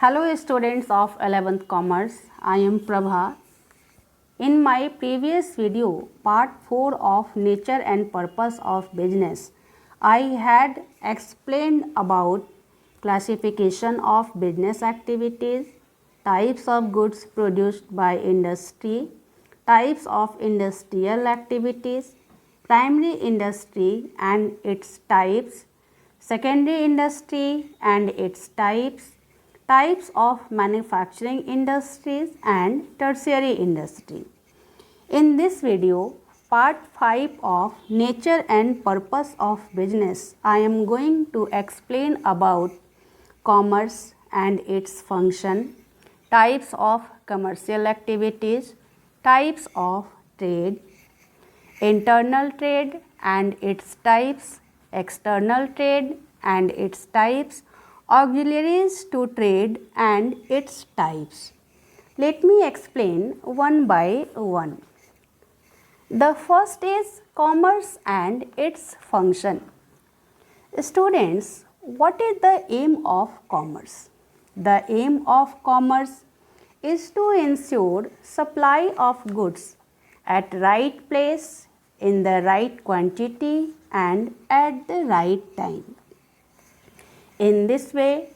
Hello students of 11th Commerce, I am Prabha. In my previous video, part 4 of Nature and Purpose of Business, I had explained about classification of business activities, types of goods produced by industry, types of industrial activities, primary industry and its types, secondary industry and its types of manufacturing industries and tertiary industry. In this video, part 5 of Nature and Purpose of Business, I am going to explain about commerce and its function, types of commercial activities, types of trade, internal trade and its types, external trade and its types, auxiliaries to trade and its types. Let me explain one by one. The first is commerce and its function. Students, what is the aim of commerce? The aim of commerce is to ensure supply of goods at right place, in the right quantity and at the right time. In this way,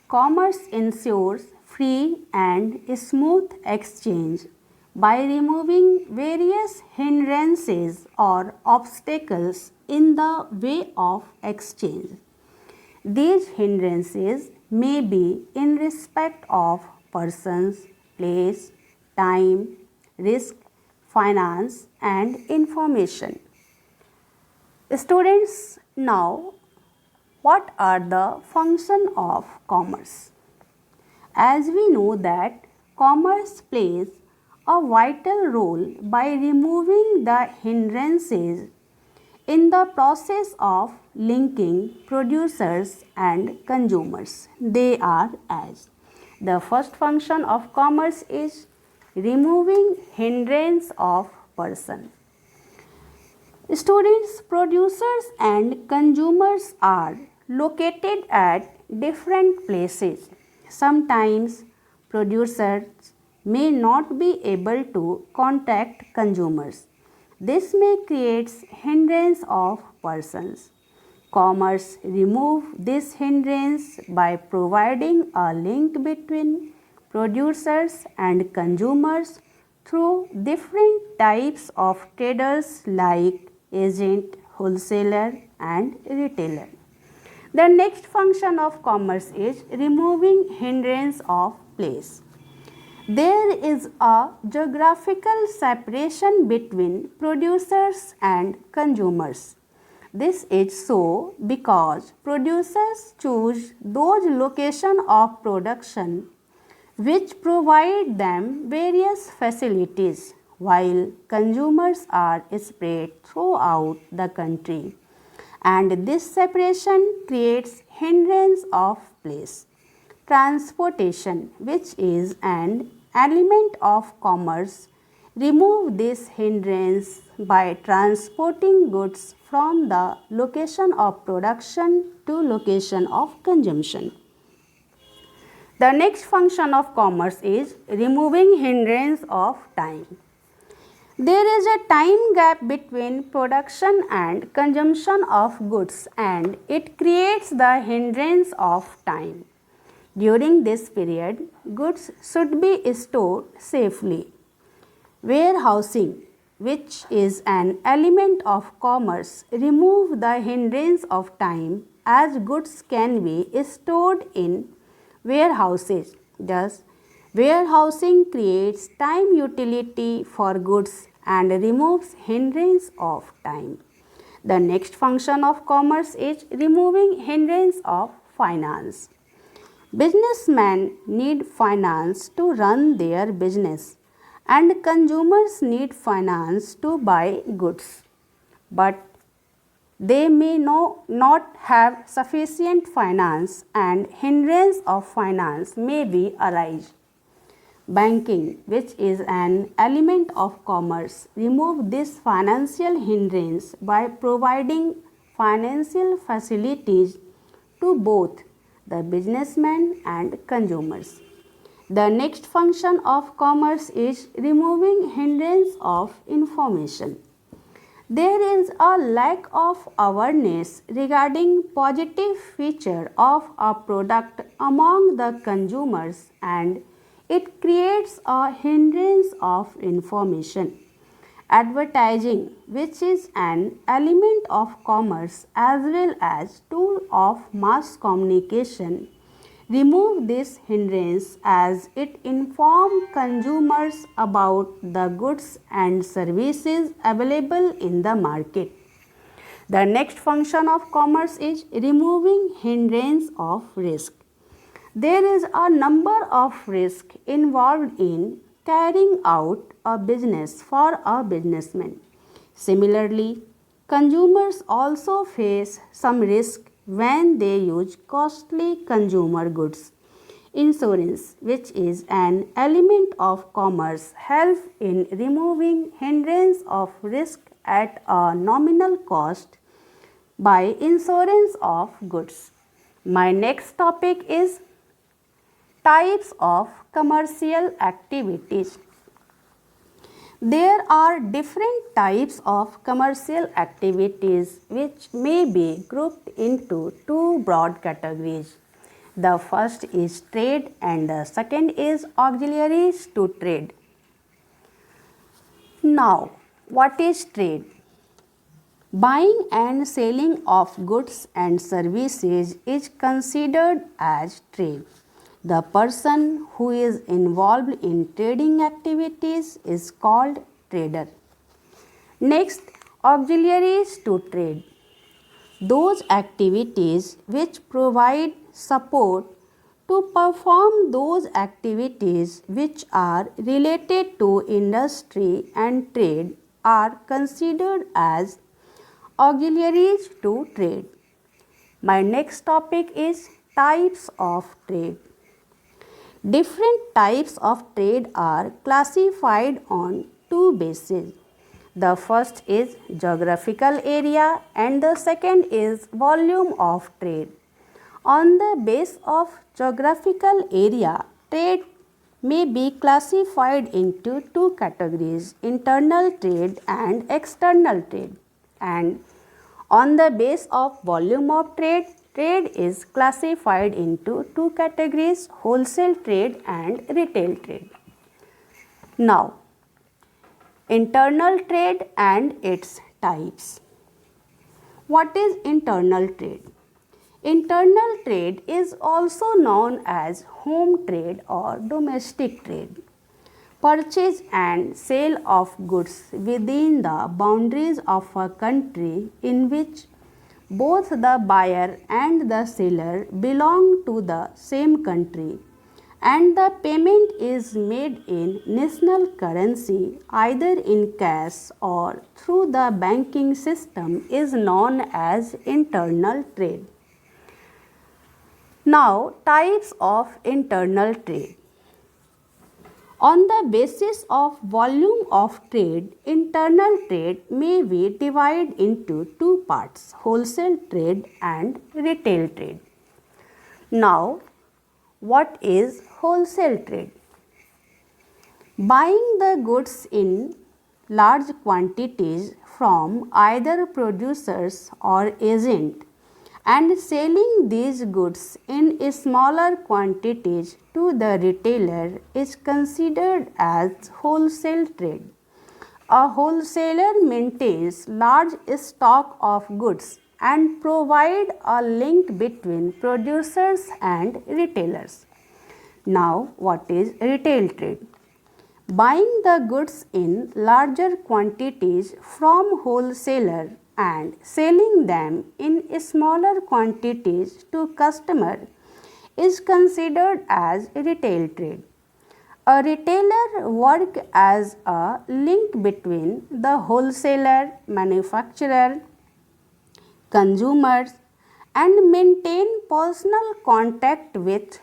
commerce ensures free and smooth exchange by removing various hindrances or obstacles in the way of exchange. These hindrances may be in respect of persons, place, time, risk, finance and information. Students, now what are the functions of commerce? As we know that commerce plays a vital role by removing the hindrances in the process of linking producers and consumers. They are as the first function of commerce is removing hindrance of person. Students, producers and consumers are located at different places. Sometimes producers may not be able to contact consumers. This may create hindrance of persons. Commerce remove this hindrance by providing a link between producers and consumers through different types of traders like agent, wholesaler and retailer. The next function of commerce is removing hindrance of place. There is a geographical separation between producers and consumers. This is so because producers choose those locations of production which provide them various facilities, while consumers are spread throughout the country, and this separation creates hindrance of place. Transportation, which is an element of commerce, remove this hindrance by transporting goods from the location of production to location of consumption. The next function of commerce is removing hindrance of time. There is a time gap between production and consumption of goods and it creates the hindrance of time. During this period, goods should be stored safely. Warehousing, which is an element of commerce, remove the hindrance of time as goods can be stored in warehouses. Thus, warehousing creates time utility for goods and removes hindrance of time. The next function of commerce is removing hindrance of finance. Businessmen need finance to run their business and consumers need finance to buy goods. But they may not have sufficient finance and hindrance of finance may be arise. Banking, which is an element of commerce, remove this financial hindrance by providing financial facilities to both the businessmen and consumers. The next function of commerce is removing hindrance of information. There is a lack of awareness regarding positive feature of a product among the consumers, and it creates a hindrance of information. Advertising, which is an element of commerce as well as tool of mass communication, remove this hindrance as it informs consumers about the goods and services available in the market. The next function of commerce is removing hindrance of risk. There is a number of risks involved in carrying out a business for a businessman. Similarly, consumers also face some risk when they use costly consumer goods. Insurance, which is an element of commerce, helps in removing hindrance of risk at a nominal cost by insurance of goods. My next topic is types of commercial activities. There are different types of commercial activities which may be grouped into two broad categories. The first is trade and the second is auxiliaries to trade. Now, what is trade? Buying and selling of goods and services is considered as trade. The person who is involved in trading activities is called trader. Next, auxiliaries to trade. Those activities which provide support to perform those activities which are related to industry and trade are considered as auxiliaries to trade. My next topic is types of trade. Different types of trade are classified on two bases. The first is geographical area and the second is volume of trade. On the base of geographical area, trade may be classified into two categories, internal trade and external trade. And on the base of volume of trade, trade is classified into two categories, wholesale trade and retail trade. Now, internal trade and its types. What is internal trade? Internal trade is also known as home trade or domestic trade. Purchase and sale of goods within the boundaries of a country in which both the buyer and the seller belong to the same country and the payment is made in national currency either in cash or through the banking system is known as internal trade. Now, types of internal trade. On the basis of volume of trade, internal trade may be divided into two parts, wholesale trade and retail trade. Now, what is wholesale trade? Buying the goods in large quantities from either producers or agent and selling these goods in smaller quantities to the retailer is considered as wholesale trade. A wholesaler maintains large stock of goods and provide a link between producers and retailers. Now, what is retail trade? Buying the goods in larger quantities from wholesaler and selling them in smaller quantities to customer is considered as retail trade. A retailer works as a link between the wholesaler, manufacturer, consumers and maintain personal contact with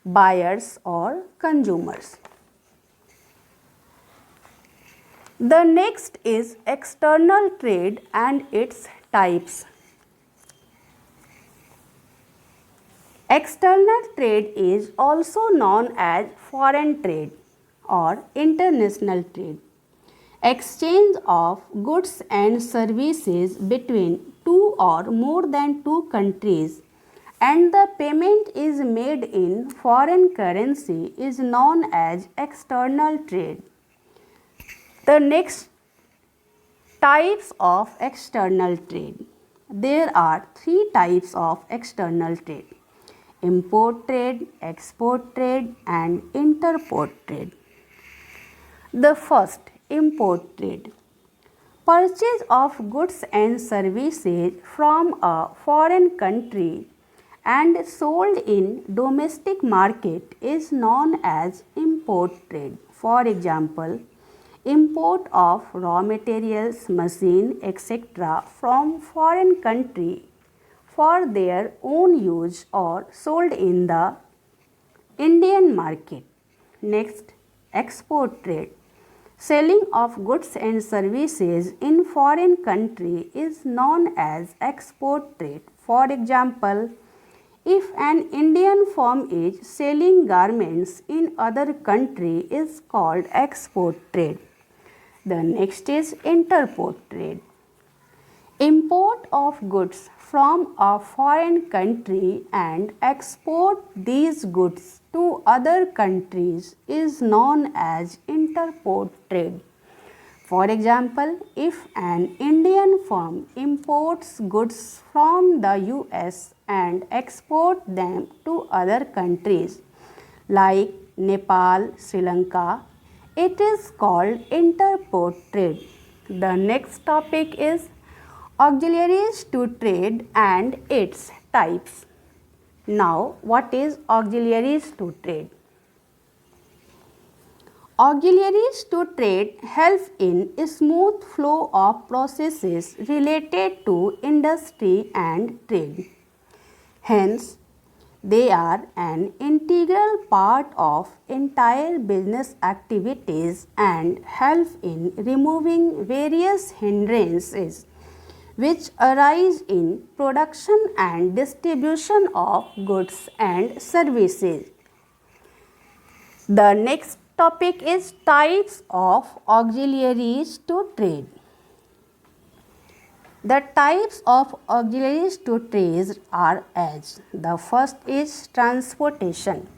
buyers or consumers. The next is external trade and its types. External trade is also known as foreign trade or international trade. Exchange of goods and services between two or more than two countries and the payment is made in foreign currency is known as external trade. The next types of external trade. There are three types of external trade: import trade, export trade, and interport trade. The first, import trade. Purchase of goods and services from a foreign country and sold in domestic market is known as import trade. For example, import of raw materials, machine, etc. from foreign country for their own use or sold in the Indian market. Next, export trade. Selling of goods and services in foreign country is known as export trade. For example, if an Indian firm is selling garments in other country is called export trade. The next is interport trade. Import of goods from a foreign country and export these goods to other countries is known as interport trade. For example, if an Indian firm imports goods from the US and export them to other countries like Nepal, Sri Lanka, it is called interport trade. The next topic is auxiliaries to trade and its types. Now, what is auxiliaries to trade? Auxiliaries to trade help in smooth flow of processes related to industry and trade. Hence, they are an integral part of entire business activities and help in removing various hindrances which arise in production and distribution of goods and services. The next topic is types of auxiliaries to trade. The types of auxiliaries to trade are as: the first is transportation.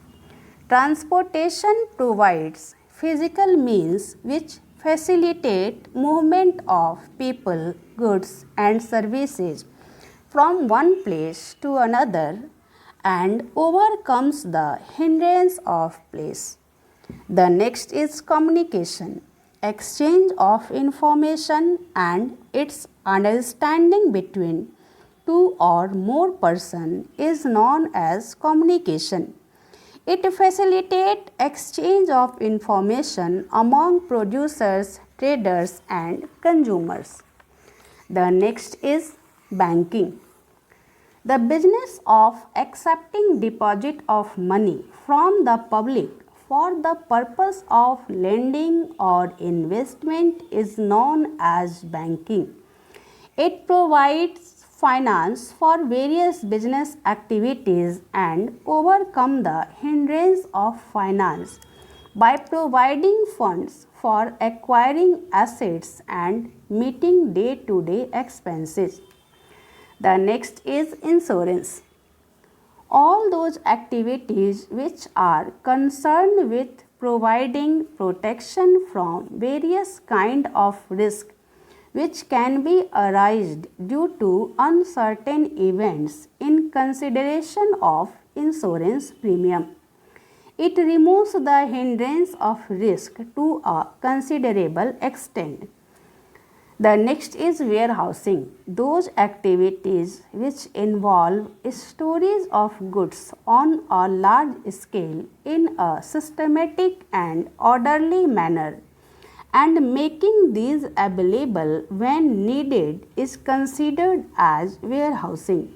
Transportation provides physical means which facilitate movement of people, goods and services from one place to another and overcomes the hindrance of place. The next is communication. Exchange of information and its understanding between two or more persons is known as communication. It facilitates exchange of information among producers, traders and consumers. The next is banking. The business of accepting deposit of money from the public for the purpose of lending or investment is known as banking. It provides finance for various business activities and overcome the hindrance of finance by providing funds for acquiring assets and meeting day-to-day expenses. The next is insurance. All those activities which are concerned with providing protection from various kind of risk which can be arised due to uncertain events in consideration of insurance premium. It removes the hindrance of risk to a considerable extent. The next is warehousing. Those activities which involve storage of goods on a large scale in a systematic and orderly manner and making these available when needed is considered as warehousing.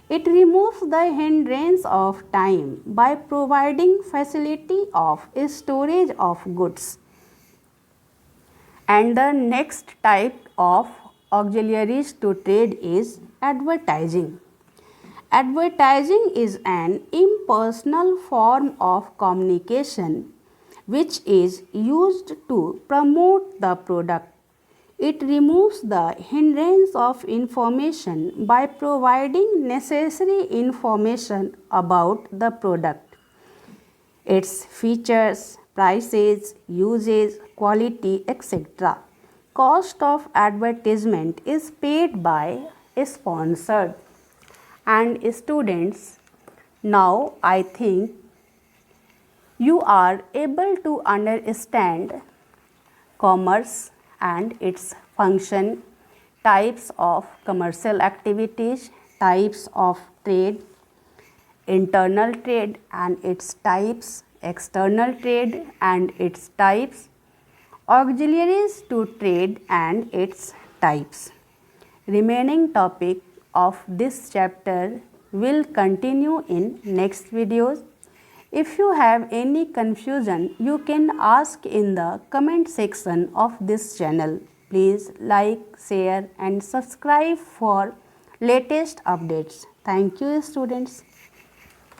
It removes the hindrance of time by providing facility of storage of goods. And the next type of auxiliaries to trade is advertising. Advertising is an impersonal form of communication which is used to promote the product. It removes the hindrance of information by providing necessary information about the product, its features, prices, usage, quality, etc. Cost of advertisement is paid by a sponsor. And students, now I think you are able to understand commerce and its function, types of commercial activities, types of trade, internal trade and its types, external trade and its types, auxiliaries to trade and its types. Remaining topic of this chapter will continue in next videos. If you have any confusion, you can ask in the comment section of this channel. Please like, share and subscribe for latest updates. Thank you, students.